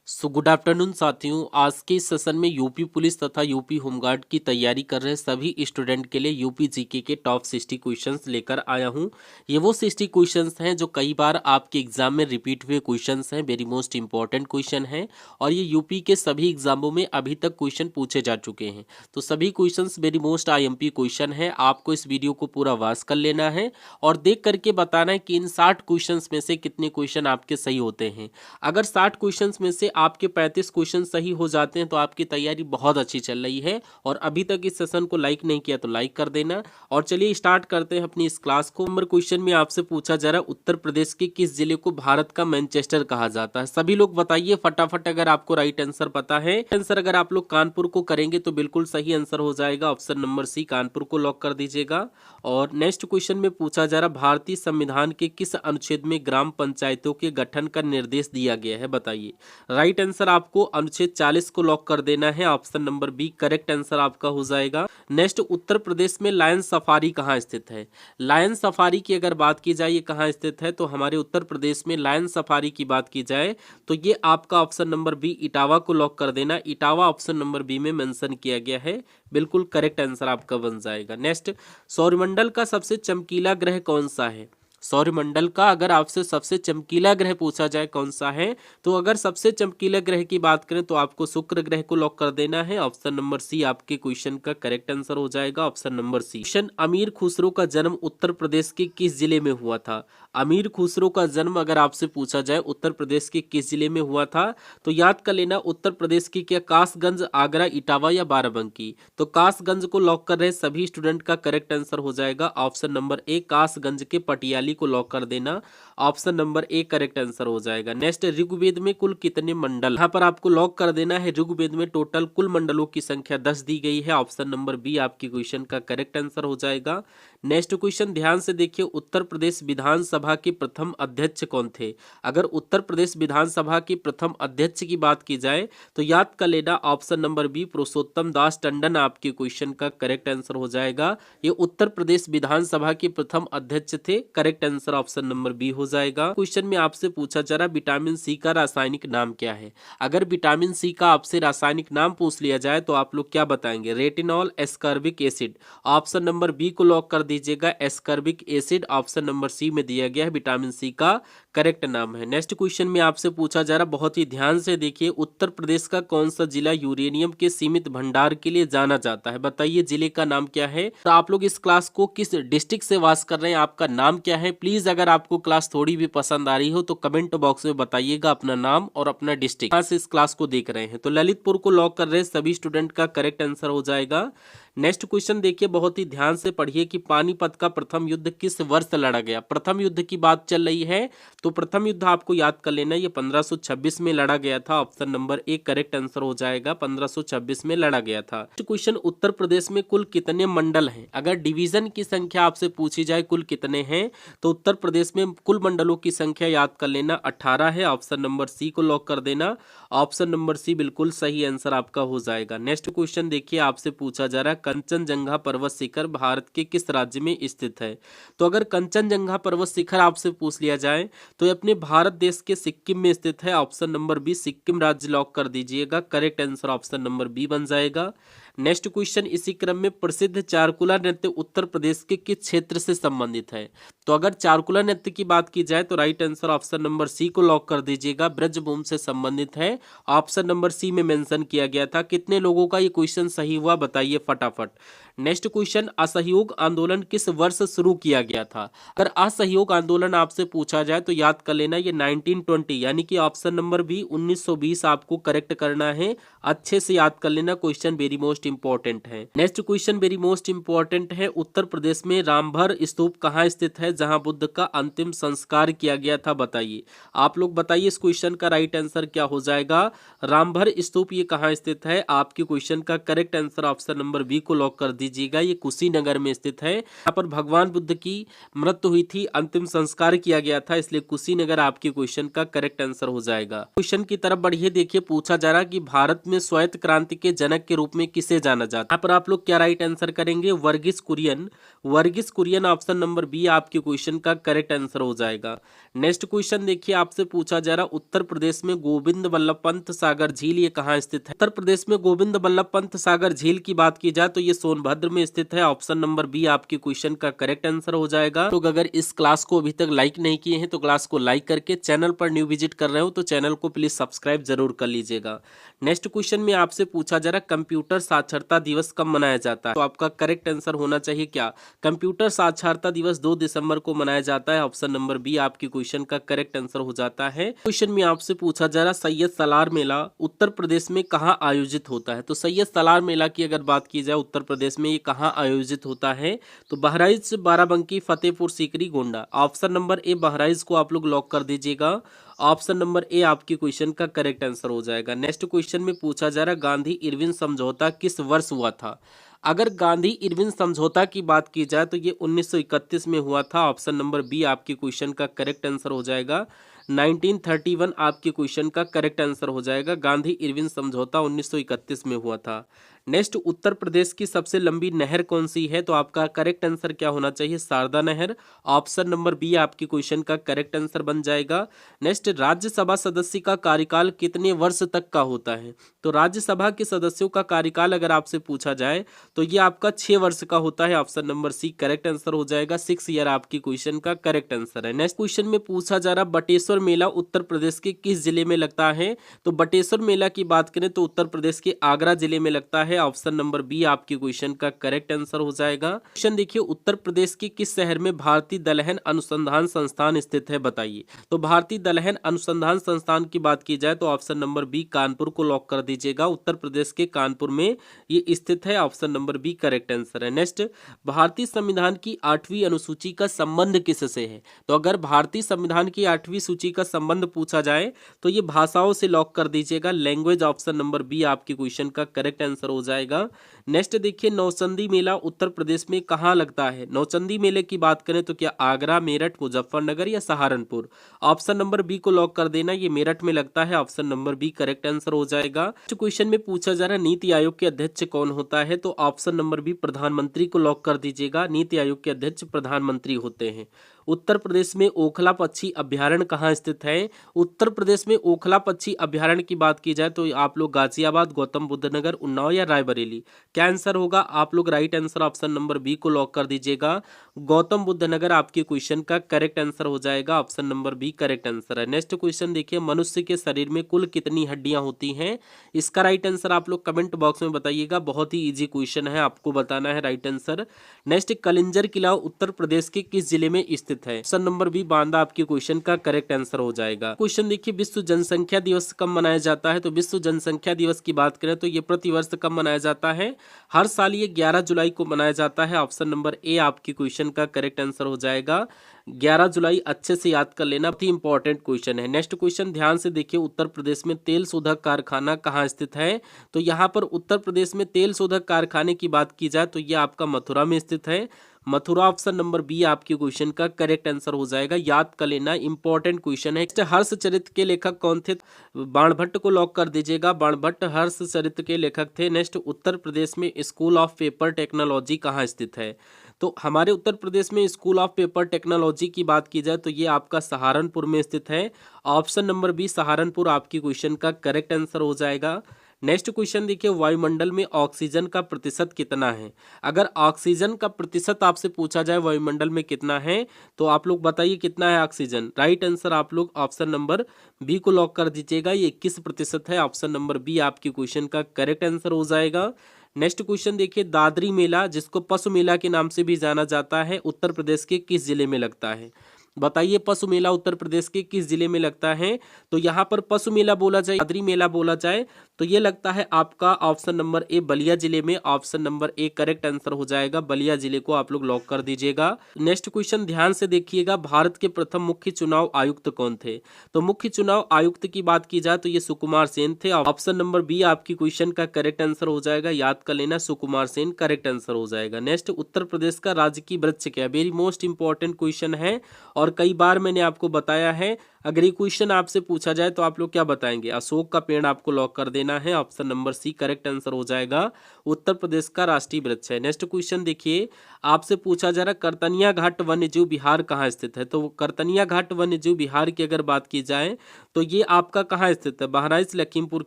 So good afternoon साथियों। आज के इस सेशन में यूपी पुलिस तथा यूपी होमगार्ड की तैयारी कर रहे सभी स्टूडेंट के लिए यूपी जीके के टॉप 60 क्वेश्चंस लेकर आया हूं। ये वो 60 क्वेश्चंस हैं जो कई बार आपके एग्जाम में रिपीट हुए क्वेश्चंस हैं, वेरी मोस्ट इंपॉर्टेंट क्वेश्चन हैं और ये यूपी के सभी एग्जामों में अभी तक क्वेश्चन पूछे जा चुके हैं। तो सभी questions very most IMP question है। आपको इस वीडियो को पूरा वॉच कर लेना है और देख करके बताना है कि इन 60 क्वेश्चन में से कितने क्वेश्चन आपके सही होते हैं। अगर 60 क्वेश्चन में से आपके 35 क्वेश्चन सही हो जाते हैं तो आपकी तैयारी बहुत अच्छी चल रही है। और अभी तक इस सेशन को लाइक नहीं किया तो लाइक कर देना। और चलिए स्टार्ट करते हैं अपनी इस क्लास को। नंबर क्वेश्चन में आपसे पूछा जा रहा है, उत्तर प्रदेश के किस जिले को भारत का मैनचेस्टर कहा जाता है? सभी लोग बताइए फटाफट अगर आपको राइट आंसर पता है। आंसर अगर आप लोग कानपुर को करेंगे तो बिल्कुल सही आंसर हो जाएगा। ऑप्शन नंबर सी कानपुर को लॉक कर दीजिएगा। और नेक्स्ट क्वेश्चन में पूछा जा रहा, भारतीय संविधान के किस अनुच्छेद में ग्राम पंचायतों के गठन का निर्देश दिया गया है? बताइए। राइट आंसर आपको अनुच्छेद 40 को लॉक कर देना है। Option number B correct answer आपका हो जाएगा। नेक्स्ट, उत्तर प्रदेश में लायन सफारी कहाँ स्थित है? लायन सफारी की अगर बात की जाए ये कहाँ स्थित है, तो हमारे उत्तर प्रदेश में लायन सफारी की बात की जाए तो ये आपका ऑप्शन नंबर बी इटावा को लॉक कर देना। इटावा ऑप्शन नंबर बी में मेंशन किया गया है, बिल्कुल करेक्ट आंसर आपका बन जाएगा। नेक्स्ट, सौरमंडल का सबसे चमकीला ग्रह कौन सा है? सौरमंडल का अगर आपसे सबसे चमकीला ग्रह पूछा जाए कौन सा है, तो अगर सबसे चमकीला ग्रह की बात करें तो आपको शुक्र ग्रह को लॉक कर देना है। ऑप्शन नंबर सी आपके क्वेश्चन का करेक्ट आंसर हो जाएगा। ऑप्शन नंबर सी। क्वेश्चन, अमीर खुसरो का जन्म उत्तर प्रदेश के किस जिले में हुआ था? अमीर खुसरो का जन्म अगर आपसे पूछा जाए उत्तर प्रदेश के किस जिले में हुआ था, तो याद कर लेना उत्तर प्रदेश की क्या कासगंज, आगरा, इटावा या बाराबंकी। तो कासगंज को लॉक कर रहे सभी स्टूडेंट का करेक्ट आंसर हो जाएगा। ऑप्शन नंबर ए कासगंज के पटियाली को लॉक कर देना। Option number A correct answer हो जाएगा। नेक्स्ट, ऋग्वेद में कुल कितने मंडल? यहाँ पर आपको लॉक कर देना है। ऋग्वेद में टोटल कुल मंडलों की संख्या 10 दी गई है। ऑप्शन नंबर बी आपकी क्वेश्चन का करेक्ट आंसर हो जाएगा। नेक्स्ट क्वेश्चन ध्यान से देखिए, उत्तर प्रदेश विधानसभा के प्रथम अध्यक्ष कौन थे? अगर उत्तर प्रदेश विधानसभा के प्रथम अध्यक्ष की बात की जाए तो याद कर लेना ऑप्शन नंबर बी पुरुषोत्तम दास टंडन आपके क्वेश्चन का करेक्ट आंसर हो जाएगा। ये उत्तर प्रदेश विधानसभा के प्रथम अध्यक्ष थे। Correct answer option number B हो जाएगा। क्वेश्चन में आपसे पूछा जा रहा विटामिन सी का रासायनिक नाम क्या है? अगर विटामिन सी का आपसे रासायनिक नाम पूछ लिया जाए तो आप लोग क्या बताएंगे? Retinol, ascorbic acid. Option number B को लॉक कर दीजिएगा, ascorbic acid option number C में दिया गया है विटामिन सी का करेक्ट नाम है। नेक्स्ट क्वेश्चन में आपसे पूछा जा रहा, बहुत ही ध्यान से देखिए, उत्तर प्रदेश का कौन सा जिला यूरेनियम के सीमित भंडार के लिए जाना जाता है? बताइए जिले का नाम क्या है। तो आप लोग इस क्लास को किस डिस्ट्रिक्ट से वॉच कर रहे हैं, आपका नाम क्या है? प्लीज अगर आपको क्लास थोड़ी भी पसंद आ रही हो तो कमेंट बॉक्स में बताइएगा अपना नाम और अपना डिस्ट्रिक्ट कहाँ से इस क्लास को देख रहे हैं। तो ललितपुर को लॉक कर रहे सभी स्टूडेंट का करेक्ट आंसर हो जाएगा। नेक्स्ट क्वेश्चन देखिए, बहुत ही ध्यान से पढ़िए कि पानीपत का प्रथम युद्ध किस वर्ष लड़ा गया? प्रथम युद्ध की बात चल रही है तो प्रथम युद्ध आपको याद कर लेना, ये 1526 में लड़ा गया था। Option number A correct answer हो जाएगा, 1526 में लड़ा गया था। क्वेश्चन, उत्तर प्रदेश में कुल कितने मंडल हैं? अगर डिवीजन की संख्या आपसे पूछी जाए कुल कितने हैं, तो उत्तर प्रदेश में कुल मंडलों की संख्या याद कर लेना 18 है। ऑप्शन नंबर सी को लॉक कर देना। ऑप्शन नंबर सी बिल्कुल सही आंसर आपका हो जाएगा। नेक्स्ट क्वेश्चन देखिए, आपसे पूछा जा रहा है कंचनजंगा पर्वत शिखर भारत के किस राज्य में स्थित है? तो अगर कंचनजंगा पर्वत शिखर आपसे पूछ लिया जाए तो ये अपने भारत देश के सिक्किम में स्थित है। ऑप्शन नंबर बी सिक्किम राज्य लॉक कर दीजिएगा। Correct answer option number B बन जाएगा। नेक्स्ट क्वेश्चन, इसी क्रम में प्रसिद्ध चारकुला नृत्य उत्तर प्रदेश के किस क्षेत्र से संबंधित है? तो अगर चारकुला नृत्य की बात की जाए तो right answer option number C को लॉक कर दीजिएगा, ब्रजभूमि से संबंधित है। ऑप्शन नंबर सी में मेंशन किया गया था। कितने लोगों का ये क्वेश्चन सही हुआ बताइए फटाफट। नेक्स्ट क्वेश्चन, असहयोग आंदोलन किस वर्ष शुरू किया गया था? अगर असहयोग आंदोलन आपसे पूछा जाए तो याद कर लेना ये 1920 यानी कि ऑप्शन नंबर बी 1920 आपको करेक्ट करना है। अच्छे से याद कर लेना, क्वेश्चन वेरी मोस्ट इंपॉर्टेंट है। Next question very most important है, उत्तर प्रदेश में रामभर स्तूप कहाँ स्थित है जहां बुद्ध का अंतिम संस्कार किया गया था? बताइए। आप लोग बताइए इस क्वेश्चन का राइट आंसर क्या हो जाएगा। रामभर स्तूप ये कहाँ स्थित है? आपके क्वेश्चन का correct answer option number B को लॉक कर दीजिएगा, ये कुशीनगर में स्थित है। यहाँ पर भगवान बुद्ध की मृत्यु हुई थी, अंतिम संस्कार किया गया था, इसलिए कुशीनगर आपके क्वेश्चन का करेक्ट आंसर हो जाएगा। क्वेश्चन की तरफ बढ़िए, देखिए पूछा जा रहा कि भारत में श्वेत क्रांति के जनक के रूप में किसे जाना जाता है। यहाँ पर आप लोग क्या राइट आंसर करेंगे, Verghese Kurien. Verghese Kurien option number B आपके क्वेश्चन का करेक्ट आंसर हो जाएगा। नेक्स्ट क्वेश्चन देखिए, आपसे पूछा जा रहा उत्तर प्रदेश में गोविंद वल्लभ पंत सागर झील ये कहाँ स्थित है। उत्तर प्रदेश में गोविंद वल्लभ पंत सागर झील की बात की जाए तो ये सोनभद्र में स्थित है। ऑप्शन नंबर बी आपके क्वेश्चन का करेक्ट आंसर हो जाएगा। तो अगर इस क्लास को अभी तक लाइक नहीं किए हैं तो क्लास को लाइक करके, चैनल पर न्यू विजिट कर रहे हो तो चैनल को प्लीज सब्सक्राइब जरूर कर लीजिएगा। नेक्स्ट क्वेश्चन में आपसे पूछा जा रहा कंप्यूटर साक्षरता दिवस कब मनाया जाता है। तो आपका करेक्ट आंसर होना चाहिए क्या, कंप्यूटर साक्षरता दिवस 2 दिसंबर को मनाया जाता है। ऑप्शन नंबर बी आपके क्वेश्चन का करेक्ट आंसर हो जाता है। क्वेश्चन में आपसे पूछा जा रहा सैयद सलार मेला उत्तर प्रदेश में कहाँ आयोजित होता है। तो सैयद सलार मेला की अगर बात की जाए उत्तर प्रदेश में ये कहाँ आयोजित होता है, तो Bahraich, Barabanki, Fatehpur Sikri, Gonda. Option number A Bahraich को आप लोग लॉक कर दीजिएगा। ऑप्शन नंबर ए आपके क्वेश्चन का करेक्ट आंसर हो जाएगा। नेक्स्ट क्वेश्चन में पूछा जा रहा गांधी इरविन समझौता किस वर्ष हुआ था। अगर गांधी इरविन समझौता की बात की जाए तो ये 1931 में हुआ था। ऑप्शन नंबर बी आपके क्वेश्चन का करेक्ट आंसर हो जाएगा। 1931 आपके क्वेश्चन का करेक्ट आंसर हो जाएगा। गांधी इरविन समझौता 1931 में हुआ था। नेक्स्ट, उत्तर प्रदेश की सबसे लंबी नहर कौन सी है। तो आपका करेक्ट आंसर क्या होना चाहिए, शारदा नहर। ऑप्शन नंबर बी आपके क्वेश्चन का करेक्ट आंसर बन जाएगा। नेक्स्ट, राज्यसभा सदस्य का कार्यकाल कितने वर्ष तक का होता है। तो राज्यसभा के सदस्यों का कार्यकाल अगर आपसे पूछा जाए तो ये आपका 6 वर्ष का होता है। Option number C correct answer हो जाएगा। 6 ईयर आपकी क्वेश्चन का करेक्ट आंसर है। नेक्स्ट क्वेश्चन में पूछा जा रहा बटेश्वर मेला उत्तर प्रदेश के किस जिले में लगता है। तो बटेश्वर मेला की बात करें तो उत्तर प्रदेश के आगरा जिले में लगता है। ऑप्शन नंबर बी आपके क्वेश्चन का करेक्ट आंसर हो जाएगा। क्वेश्चन देखिए, उत्तर प्रदेश के किस शहर में भारतीय दलहन अनुसंधान संस्थान स्थित है, बताइए। तो भारतीय दलहन अनुसंधान संस्थान की बात की जाए तो ऑप्शन नंबर बी कानपुर को लॉक कर दीजिएगा। उत्तर प्रदेश के कानपुर में ये स्थित है। Option number B correct answer है। नेक्स्ट, भारतीय संविधान की 8वीं अनुसूची का संबंध किससे है। तो अगर भारतीय संविधान की 8वीं सूची का संबंध पूछा जाए तो ये भाषाओं से लॉक कर दीजिएगा, लैंग्वेज। ऑप्शन नंबर बी आपके क्वेश्चन का करेक्ट आंसर हो जाएगा। नेक्स्ट देखिए, नौचंदी मेला उत्तर प्रदेश में कहाँ लगता है। नौचंदी मेले की बात करें तो क्या आगरा, मेरठ, मुजफ्फरनगर या सहारनपुर। ऑप्शन नंबर बी को लॉक कर देना, ये मेरठ में लगता है। Option number B correct answer हो जाएगा। क्वेश्चन में पूछा जा रहा नीति आयोग के अध्यक्ष कौन होता है। तो ऑप्शन नंबर बी प्रधानमंत्री को लॉक कर दीजिएगा। नीति आयोग के अध्यक्ष प्रधानमंत्री होते हैं। उत्तर प्रदेश में ओखला पक्षी अभ्यारण्य कहाँ स्थित है। उत्तर प्रदेश में ओखला पक्षी अभ्यारण्य की बात की जाए तो आप लोग गाजियाबाद, गौतम बुद्ध नगर, उन्नाव या रायबरेली। क्या आंसर होगा, आप लोग right answer option number B को लॉक कर दीजिएगा। गौतम बुद्ध नगर आपके क्वेश्चन का करेक्ट आंसर हो जाएगा। Option number B correct answer है। नेक्स्ट क्वेश्चन देखिए, मनुष्य के शरीर में कुल कितनी हड्डियां होती हैं। इसका राइट आंसर आप लोग कमेंट बॉक्स में बताइएगा। बहुत ही इजी क्वेश्चन है, आपको बताना है राइट आंसर। नेक्स्ट, कलिंजर किला उत्तर प्रदेश के किस जिले में स्थित है। ऑप्शन नंबर बी बांदा आपके क्वेश्चन का करेक्ट आंसर हो जाएगा। क्वेश्चन देखिए, विश्व जनसंख्या दिवस कब मनाया जाता है। तो विश्व जनसंख्या दिवस की बात करें तो ये प्रतिवर्ष कब मनाया जाता है। हर साल ये 11 जुलाई को मनाया जाता है। ऑप्शन नंबर ए आपके क्वेश्चन का करेक्ट आंसर हो जाएगा। 11 जुलाई अच्छे से याद कर लेना, बहुत ही इंपॉर्टेंट क्वेश्चन है। नेक्स्ट क्वेश्चन ध्यान से देखिए, उत्तर प्रदेश में तेल शोधक कारखाना कहाँ स्थित है। तो यहाँ पर उत्तर प्रदेश में तेल शोधक कारखाने की बात की जाए तो ये आपका मथुरा में स्थित है। मथुरा ऑप्शन नंबर बी आपके क्वेश्चन का करेक्ट आंसर हो जाएगा। याद कर लेना, इंपॉर्टेंट क्वेश्चन है। हर्षचरित के लेखक कौन थे। बाणभट्ट को लॉक कर दीजिएगा। बाणभट्ट हर्षचरित के लेखक थे। नेक्स्ट, उत्तर प्रदेश में स्कूल ऑफ पेपर टेक्नोलॉजी कहाँ स्थित है। तो हमारे उत्तर प्रदेश में स्कूल ऑफ पेपर टेक्नोलॉजी की बात की जाए तो ये आपका सहारनपुर में स्थित है। ऑप्शन नंबर बी सहारनपुर आपकी क्वेश्चन का करेक्ट आंसर हो जाएगा। नेक्स्ट क्वेश्चन देखिए, वायुमंडल में ऑक्सीजन का प्रतिशत कितना है। अगर ऑक्सीजन का प्रतिशत आपसे पूछा जाए वायुमंडल में कितना है तो आप लोग बताइए कितना है ऑक्सीजन। राइट आंसर आप लोग ऑप्शन नंबर बी को लॉक कर दीजिएगा। ये 21% है। ऑप्शन नंबर बी आपकी क्वेश्चन का करेक्ट आंसर हो जाएगा। नेक्स्ट क्वेश्चन देखिए, दादरी मेला जिसको पशु मेला के नाम से भी जाना जाता है उत्तर प्रदेश के किस जिले में लगता है। बताइए पशु मेला उत्तर प्रदेश के किस जिले में लगता है? तो यहाँ पर पशु मेला बोला जाए, यात्री मेला बोला जाए तो ये लगता है आपका ऑप्शन नंबर ए बलिया जिले में। Option number A correct answer हो जाएगा, बलिया जिले को आप लोग लॉक कर दीजिएगा। नेक्स्ट क्वेश्चन ध्यान से देखिएगा, भारत के प्रथम मुख्य चुनाव आयुक्त कौन थे? तो मुख्य चुनाव आयुक्त की बात की जाए तो ये सुकुमार सेन थे। ऑप्शन नंबर बी आपकी क्वेश्चन का करेक्ट आंसर हो जाएगा, याद कर लेना, सुकुमार सेन करेक्ट आंसर हो जाएगा। नेक्स्ट, उत्तर प्रदेश का राजकीय वृक्ष क्या? वेरी मोस्ट इंपॉर्टेंट क्वेश्चन है और कई बार मैंने आपको बताया है। अगर ये क्वेश्चन आपसे पूछा जाए तो आप लोग क्या बताएंगे? अशोक का पेड़ आपको लॉक कर देना है। Option number C correct answer हो जाएगा, उत्तर प्रदेश का राष्ट्रीय वृक्ष है। नेक्स्ट क्वेश्चन देखिए, आपसे पूछा जा रहा करतनिया घाट वन्यजीव विहार कहाँ स्थित है? तो करतनिया घाट वन्यजीव विहार की अगर बात की जाए तो ये आपका कहाँ स्थित है? बहराइच, लखीमपुर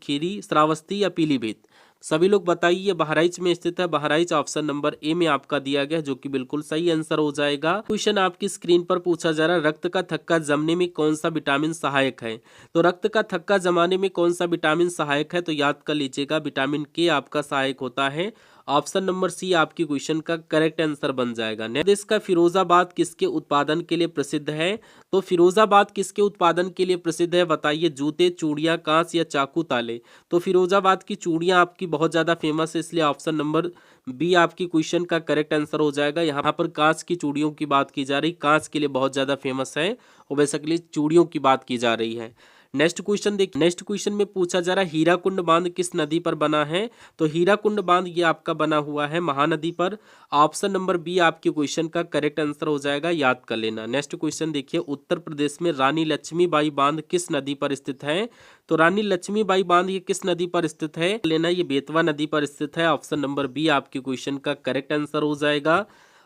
खीरी, श्रावस्ती या पीलीभीत? सभी लोग बताइए, ये बहराइच में स्थित है। बहराइच ऑप्शन नंबर ए में आपका दिया गया, जो कि बिल्कुल सही आंसर हो जाएगा। क्वेश्चन आपकी स्क्रीन पर पूछा जा रहा है, रक्त का थक्का जमने में कौन सा विटामिन सहायक है? तो रक्त का थक्का जमाने में कौन सा विटामिन सहायक है? तो याद कर लीजिएगा, विटामिन के आपका सहायक होता है। ऑप्शन नंबर सी आपकी क्वेश्चन का करेक्ट आंसर बन जाएगा। प्रदेश का फिरोजाबाद किसके उत्पादन के लिए प्रसिद्ध है? तो फिरोजाबाद किसके उत्पादन के लिए प्रसिद्ध है बताइए? जूते, चूड़ियां, कांच या चाकू ताले? तो फिरोजाबाद की चूड़ियां आपकी बहुत ज्यादा फेमस है, इसलिए ऑप्शन नंबर बी आपकी क्वेश्चन का करेक्ट आंसर हो जाएगा। यहाँ पर कांच की चूड़ियों की बात की जा रही, कांच के लिए बहुत ज्यादा फेमस है और बेसिकली चूड़ियों की बात की जा रही है। नेक्स्ट क्वेश्चन देखिए, नेक्स्ट क्वेश्चन में पूछा जा रहा है, हीराकुंड बांध किस नदी पर बना है? तो हीराकुंड बांध ये आपका बना हुआ है महानदी पर। ऑप्शन नंबर बी आपके क्वेश्चन का करेक्ट आंसर हो जाएगा, याद कर लेना। नेक्स्ट क्वेश्चन देखिए, उत्तर प्रदेश में रानी लक्ष्मीबाई बांध किस नदी पर स्थित है? तो रानी लक्ष्मीबाई बांध ये किस नदी पर स्थित है? लेना, ये बेतवा नदी पर स्थित है। ऑप्शन नंबर बी आपके क्वेश्चन का करेक्ट आंसर हो जाएगा।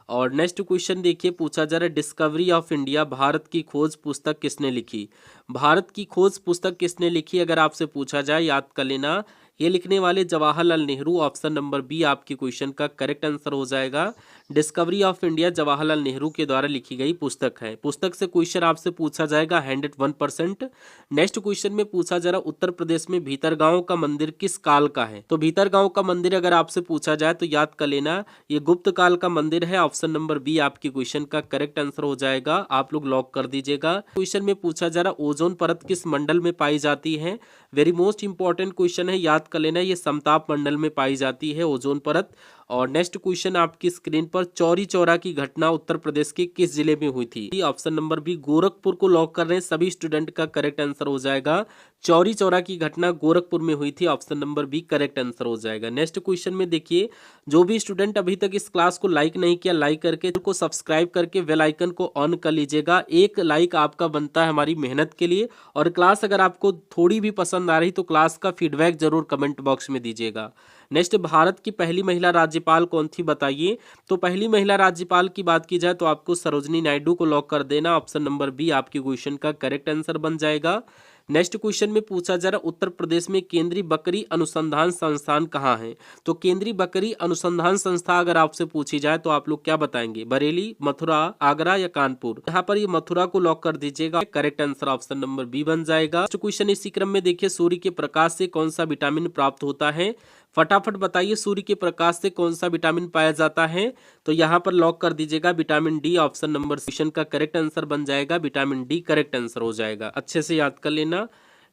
और नेक्स्ट क्वेश्चन देखिए, पूछा जा रहा है, डिस्कवरी ऑफ इंडिया भारत की खोज पुस्तक किसने लिखी? भारत की खोज पुस्तक किसने लिखी अगर आपसे पूछा जाए, याद कर लेना, ये लिखने वाले Jawaharlal Nehru. Option number B आपकी क्वेश्चन का करेक्ट आंसर हो जाएगा। Discovery of India Jawaharlal Nehru के द्वारा लिखी गई पुस्तक है। पुस्तक से क्वेश्चन आपसे पूछा जाएगा 101%। नेक्स्ट क्वेश्चन में पूछा जा रहा, उत्तर प्रदेश में भीतरगांव का मंदिर किस काल का है? तो भीतरगांव का मंदिर अगर आपसे पूछा जाए तो याद कर लेना, ये गुप्त काल का मंदिर है। ऑप्शन नंबर बी आपकी क्वेश्चन का करेक्ट आंसर हो जाएगा, आप लोग लॉक कर दीजिएगा। क्वेश्चन में पूछा जा रहा, ओजोन परत किस मंडल में पाई जाती है? वेरी मोस्ट इंपॉर्टेंट क्वेश्चन है, याद कर लेना, ये समताप मंडल में पाई जाती है ओजोन परत। और नेक्स्ट क्वेश्चन आपकी स्क्रीन पर, चौरी चौरा की घटना उत्तर प्रदेश के किस जिले में हुई थी? ऑप्शन नंबर बी गोरखपुर को लॉक कर रहे हैं सभी स्टूडेंट का करेक्ट आंसर हो जाएगा। चौरी चौरा की घटना गोरखपुर में हुई थी, option number B correct answer हो जाएगा। नेक्स्ट क्वेश्चन में देखिए, जो भी स्टूडेंट अभी तक इस क्लास को लाइक नहीं किया, लाइक करके को सब्सक्राइब करके बेल आइकन को ऑन कर लीजिएगा। एक लाइक आपका बनता है हमारी मेहनत के लिए। और क्लास अगर आपको थोड़ी भी पसंद आ रही तो क्लास का फीडबैक जरूर कमेंट बॉक्स में दीजिएगा। नेक्स्ट, भारत की पहली महिला राज्यपाल कौन थी बताइए? तो पहली महिला राज्यपाल की बात की जाए तो आपको सरोजनी नायडू को लॉक कर देना। ऑप्शन नंबर बी आपकी क्वेश्चन का करेक्ट आंसर बन जाएगा। नेक्स्ट क्वेश्चन में पूछा जा रहा, उत्तर प्रदेश में केंद्रीय बकरी अनुसंधान संस्थान कहाँ है? तो केंद्रीय बकरी अनुसंधान संस्था अगर आपसे पूछी जाए तो आप लोग क्या बताएंगे? बरेली, मथुरा, आगरा या कानपुर? यहाँ पर ये मथुरा को लॉक कर दीजिएगा, correct answer option number B बन जाएगा। नेक्स्ट क्वेश्चन इसी क्रम में देखिए, सूर्य के प्रकाश से कौन सा विटामिन प्राप्त होता है? फटाफट बताइए, सूर्य के प्रकाश से कौन सा विटामिन पाया जाता है? तो यहाँ पर लॉक कर दीजिएगा vitamin D. Option number question का करेक्ट आंसर बन जाएगा, विटामिन डी करेक्ट आंसर हो जाएगा, अच्छे से याद कर लेना।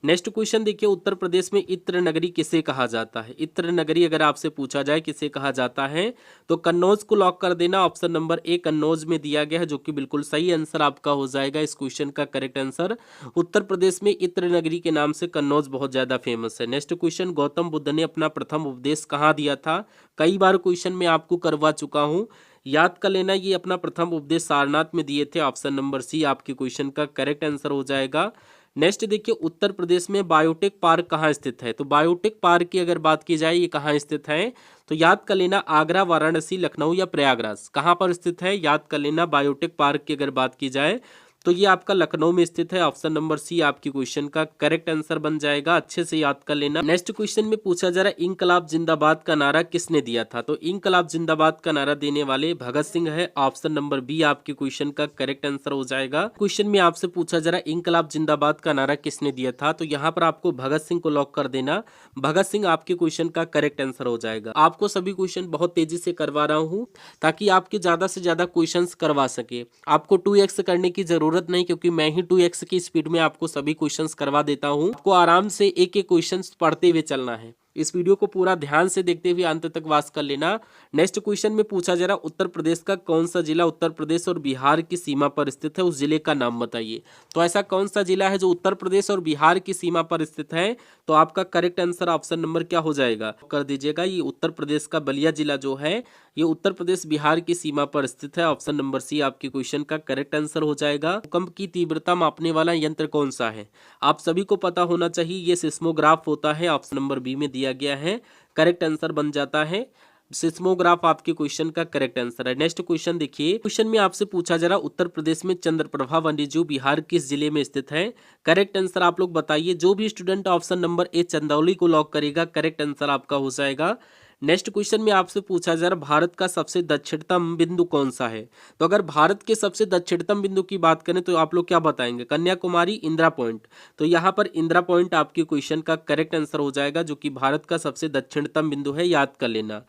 नेक्स्ट क्वेश्चन देखिए, उत्तर प्रदेश में इत्र नगरी किसे कहा जाता है? इत्र नगरी अगर आपसे पूछा जाए किसे कहा जाता है तो कन्नौज को लॉक कर देना। ऑप्शन नंबर ए कन्नौज में दिया गया है, जो कि बिल्कुल सही आंसर आपका हो जाएगा इस क्वेश्चन का करेक्ट आंसर। उत्तर प्रदेश में इत्र नगरी के नाम से कन्नौज बहुत ज्यादा फेमस है। नेक्स्ट क्वेश्चन, गौतम बुद्ध ने अपना प्रथम उपदेश कहाँ दिया था? कई बार क्वेश्चन में आपको करवा चुका हूँ, याद कर लेना, ये अपना प्रथम उपदेश सारनाथ में दिए थे। ऑप्शन नंबर सी आपके क्वेश्चन का करेक्ट आंसर हो जाएगा। नेक्स्ट देखिए, उत्तर प्रदेश में बायोटेक पार्क कहाँ स्थित है? तो बायोटेक पार्क की अगर बात की जाए, ये कहाँ स्थित है? तो याद कर लेना, आगरा, वाराणसी, लखनऊ या प्रयागराज? कहाँ पर स्थित है? याद कर लेना, बायोटेक पार्क की अगर बात की जाए तो ये आपका लखनऊ में स्थित है। ऑप्शन नंबर सी आपकी क्वेश्चन का करेक्ट आंसर बन जाएगा, अच्छे से याद कर लेना। नेक्स्ट क्वेश्चन में पूछा जा रहा है, इंकलाब जिंदाबाद का नारा किसने दिया था? तो इंकलाब जिंदाबाद का नारा देने वाले भगत सिंह है। ऑप्शन नंबर बी आपकी क्वेश्चन का करेक्ट आंसर हो जाएगा। क्वेश्चन में आपसे पूछा जा रहा है, इंकलाब जिंदाबाद का नारा किसने दिया था? तो यहाँ पर आपको भगत सिंह को लॉक कर देना, भगत सिंह आपके क्वेश्चन का करेक्ट आंसर हो जाएगा। आपको सभी क्वेश्चन बहुत तेजी से करवा रहा हूँ ताकि आपके ज्यादा से ज्यादा क्वेश्चन करवा सके। आपको 2x करने की जरूरत जरूरत नहीं, क्योंकि मैं ही 2x की स्पीड में आपको सभी क्वेश्चंस करवा देता हूं। आपको आराम से एक एक क्वेश्चंस पढ़ते हुए चलना है। इस वीडियो को पूरा ध्यान से देखते हुए अंत तक वाच कर लेना। नेक्स्ट क्वेश्चन में पूछा जा रहा, उत्तर प्रदेश का कौन सा जिला उत्तर प्रदेश और बिहार की सीमा पर स्थित है, उस जिले का नाम बताइए। तो ऐसा कौन सा जिला है जो उत्तर प्रदेश और बिहार की सीमा पर स्थित है? तो आपका करेक्ट आंसर ऑप्शन नंबर क्या हो जाएगा, कर दीजिएगा। ये उत्तर प्रदेश का बलिया जिला जो है, ये उत्तर प्रदेश बिहार की सीमा पर स्थित है। ऑप्शन नंबर सी आपके क्वेश्चन का करेक्ट आंसर हो जाएगा। भूकंप की तीव्रता मापने वाला यंत्र कौन सा है? आप सभी को पता होना चाहिए, ये सिस्मोग्राफ होता है। ऑप्शन नंबर बी में दिया गया है, करेक्ट आंसर बन जाता है सिस्मोग्राफ। आपके क्वेश्चन का करेक्ट आंसर है। नेक्स्ट क्वेश्चन देखिए, क्वेश्चन में आपसे पूछा जा रहा, उत्तर प्रदेश में चंद्रप्रभा वन्यजीव विहार किस जिले में स्थित है? करेक्ट आंसर आप लोग बताइए। जो भी student option number A Chandauli को लॉक करेगा, करेक्ट आंसर आपका हो जाएगा। नेक्स्ट क्वेश्चन में आपसे पूछा जा रहा, भारत का सबसे दक्षिणतम बिंदु कौन सा है? तो अगर भारत के सबसे दक्षिणतम बिंदु की बात करें तो आप लोग क्या बताएंगे? कन्याकुमारी, इंदिरा पॉइंट। तो यहाँ पर इंदिरा पॉइंट आपके क्वेश्चन का करेक्ट आंसर हो जाएगा, जो कि भारत का सबसे दक्षिणतम बिंदु है, याद कर लेना।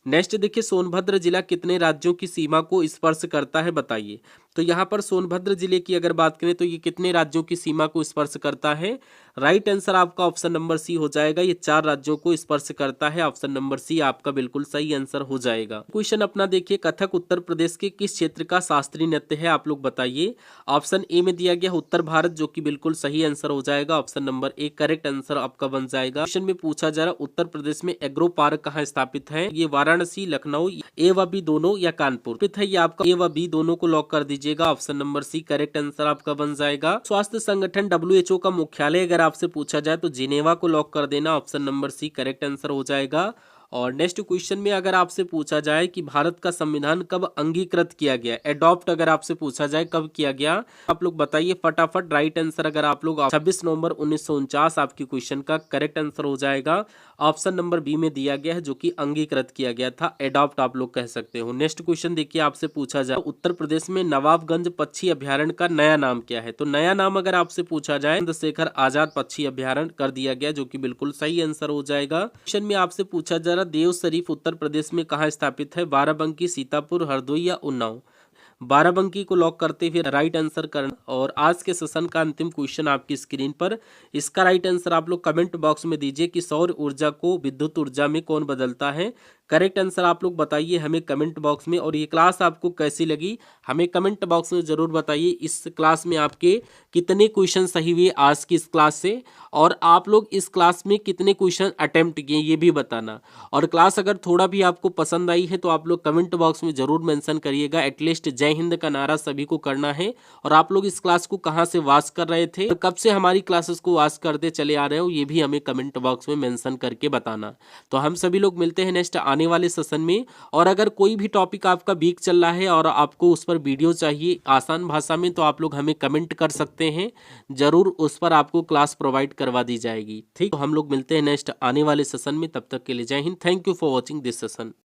नेक्स्ट देखिए, सोनभद्र जिला कितने राज्यों की सीमा को स्पर्श करता है, बताइए। तो यहाँ पर सोनभद्र जिले की अगर बात करें तो ये कितने राज्यों की सीमा को स्पर्श करता है? राइट आंसर आपका ऑप्शन नंबर सी हो जाएगा, ये 4 राज्यों को स्पर्श करता है। ऑप्शन नंबर सी आपका बिल्कुल सही आंसर हो जाएगा। क्वेश्चन अपना देखिए, कथक उत्तर प्रदेश के किस क्षेत्र का शास्त्रीय नृत्य है, आप लोग बताइए। ऑप्शन ए में दिया गया उत्तर भारत, जो कि बिल्कुल सही आंसर हो जाएगा। Option number A correct answer आपका बन जाएगा। क्वेश्चन में पूछा जा रहा, उत्तर प्रदेश में एग्रो पार्क कहाँ स्थापित है? ये वाराणसी, लखनऊ, ए व बी दोनों या कानपुर है? ये आपका ए व बी दोनों को लॉक कर दीजिएगा। Option number C correct answer आपका बन जाएगा। स्वास्थ्य संगठन WHO का मुख्यालय अगर आपसे पूछा जाए तो जिनेवा को लॉक कर देना। Option number C correct answer हो जाएगा। और नेक्स्ट क्वेश्चन में अगर आपसे पूछा जाए कि भारत का संविधान कब अंगीकृत किया गया, एडॉप्ट अगर आपसे पूछा जाए कब किया गया, आप लोग बताइए फटाफट। राइट आंसर अगर आप लोग 26 नवंबर 1949 आपकी क्वेश्चन का करेक्ट आंसर हो जाएगा। ऑप्शन नंबर बी में दिया गया है, जो कि अंगीकृत किया गया था, एडॉप्ट आप लोग कह सकते हो। नेक्स्ट क्वेश्चन देखिए, आपसे पूछा जाए उत्तर प्रदेश में नवाबगंज पक्षी अभ्यारण्य का नया नाम क्या है? तो नया नाम अगर आपसे पूछा जाए, चंद्रशेखर आजाद पक्षी अभ्यारण्य कर दिया गया, जो कि बिल्कुल सही आंसर हो जाएगा। क्वेश्चन में आपसे पूछा जा रहा, देव शरीफ उत्तर प्रदेश में कहाँ स्थापित है? बाराबंकी, सीतापुर, हरदोई या उन्नाव? बाराबंकी को लॉक करते हुए राइट आंसर करना। और आज के सेशन का अंतिम क्वेश्चन आपकी स्क्रीन पर, इसका राइट आंसर आप लोग कमेंट बॉक्स में दीजिए कि सौर ऊर्जा को विद्युत ऊर्जा में कौन बदलता है? करेक्ट आंसर आप लोग बताइए हमें कमेंट बॉक्स में। और ये क्लास आपको कैसी लगी हमें कमेंट बॉक्स में जरूर बताइए। इस क्लास में आपके कितने क्वेश्चन सही हुए आज की इस क्लास से, और आप लोग इस क्लास में कितने क्वेश्चन अटेम्प्ट किए ये भी बताना। और क्लास अगर थोड़ा भी आपको पसंद आई है तो आप लोग कमेंट बॉक्स में जरूर मेंशन करिएगा। एटलीस्ट जय हिंद का नारा सभी को करना है। और आप लोग इस क्लास को कहाँ से वॉच कर रहे थे और कब से हमारी क्लासेस को वॉच करते चले आ रहे हो, ये भी हमें कमेंट बॉक्स में मेंशन करके बताना। तो हम सभी लोग मिलते हैं नेक्स्ट आने वाले सेशन में। और अगर कोई भी टॉपिक आपका वीक चल रहा है और आपको उस पर वीडियो चाहिए आसान भाषा में, तो आप लोग हमें कमेंट कर सकते हैं, जरूर उस पर आपको क्लास प्रोवाइड करवा दी जाएगी। ठीक, तो हम लोग मिलते हैं नेक्स्ट आने वाले सेशन में। तब तक के लिए जय Hind. Thank you for watching this session.